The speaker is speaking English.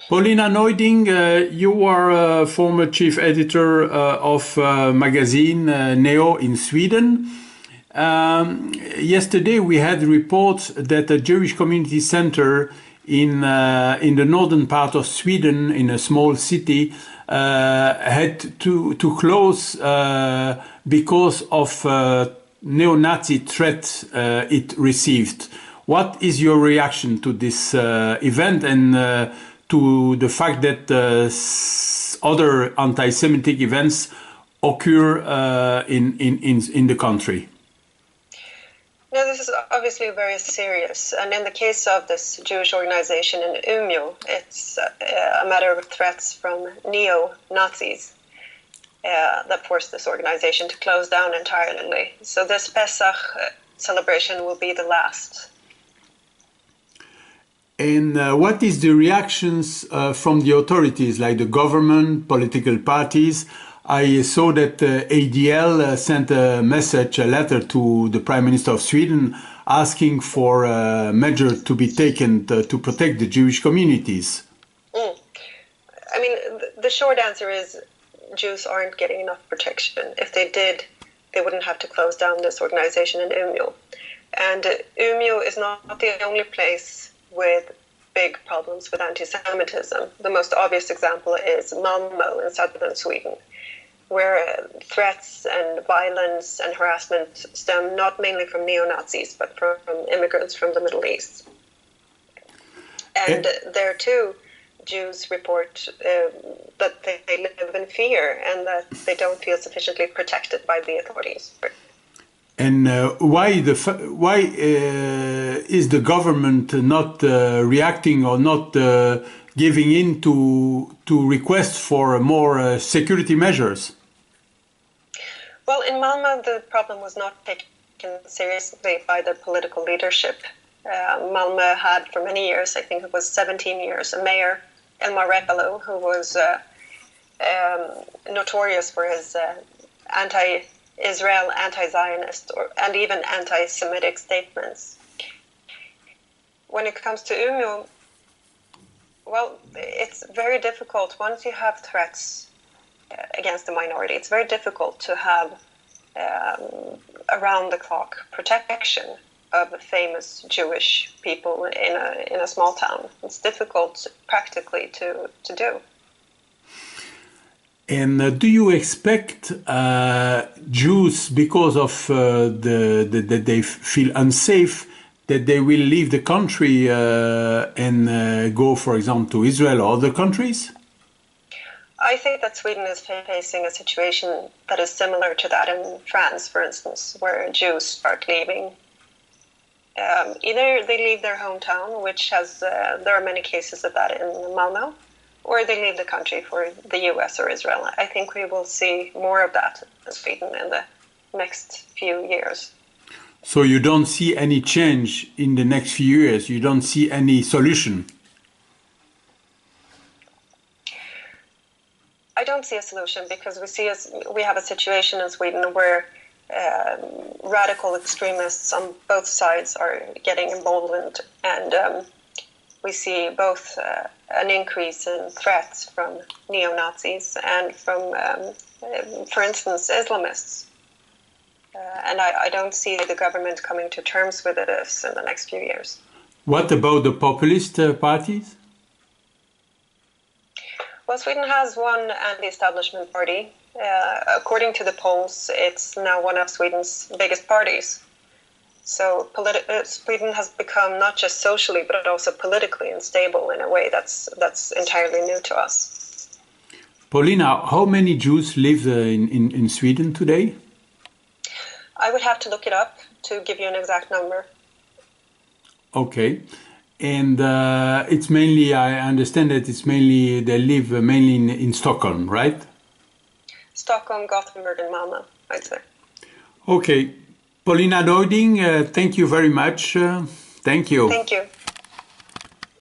Paulina Neuding, you are a former chief editor of magazine Neo in Sweden. Yesterday we had reports that a Jewish community center in the northern part of Sweden, in a small city, had to close because of neo-Nazi threats it received. What is your reaction to this event and to the fact that other anti-Semitic events occur in the country? No, this is obviously very serious. And in the case of this Jewish organization in Umeå, it's a matter of threats from neo-Nazis that forced this organization to close down entirely. So this Pesach celebration will be the last. And what is the reactions from the authorities, like the government, political parties? I saw that ADL sent a letter to the Prime Minister of Sweden asking for a measure to be taken to protect the Jewish communities. I mean, the short answer is Jews aren't getting enough protection. If they did, they wouldn't have to close down this organization in Umeå. And Umeå is not the only place with big problems with anti-Semitism. The most obvious example is Malmö in southern Sweden, where threats and violence and harassment stem not mainly from neo-Nazis, but from immigrants from the Middle East. And there too, Jews report that they live in fear and that they don't feel sufficiently protected by the authorities. And why is the government not reacting or not giving in to requests for more security measures? Well, in Malmö, the problem was not taken seriously by the political leadership. Malmö had for many years, I think it was 17 years, a mayor, Elmar Repalo, who was notorious for his anti-Israel, anti-Zionist, and even anti-Semitic statements. When it comes to Umeå, well, it's very difficult. Once you have threats against the minority, it's very difficult to have around-the-clock protection of famous Jewish people in a small town. It's difficult practically to do. And do you expect Jews, because of that they feel unsafe, that they will leave the country and go, for example, to Israel or other countries? I think that Sweden is facing a situation that is similar to that in France, for instance, where Jews start leaving. Either they leave their hometown, which has there are many cases of that in Malmö, or they leave the country for the US or Israel. I think we will see more of that in Sweden in the next few years. So you don't see any change in the next few years? You don't see any solution? I don't see a solution because we have a situation in Sweden where radical extremists on both sides are getting emboldened, and we see both an increase in threats from neo-Nazis and from, for instance, Islamists. And I don't see the government coming to terms with this in the next few years. What about the populist parties? Well, Sweden has one anti-establishment party. According to the polls, it's now one of Sweden's biggest parties. So Sweden has become not just socially, but also politically unstable in a way that's entirely new to us. Paulina, how many Jews live in Sweden today? I would have to look it up to give you an exact number. Okay. And it's mainly, I understand that it's mainly, they live mainly in Stockholm, right? Stockholm, Gothenburg, and Malmö, I'd say. Okay. Paulina Neuding, thank you very much. Thank you. Thank you.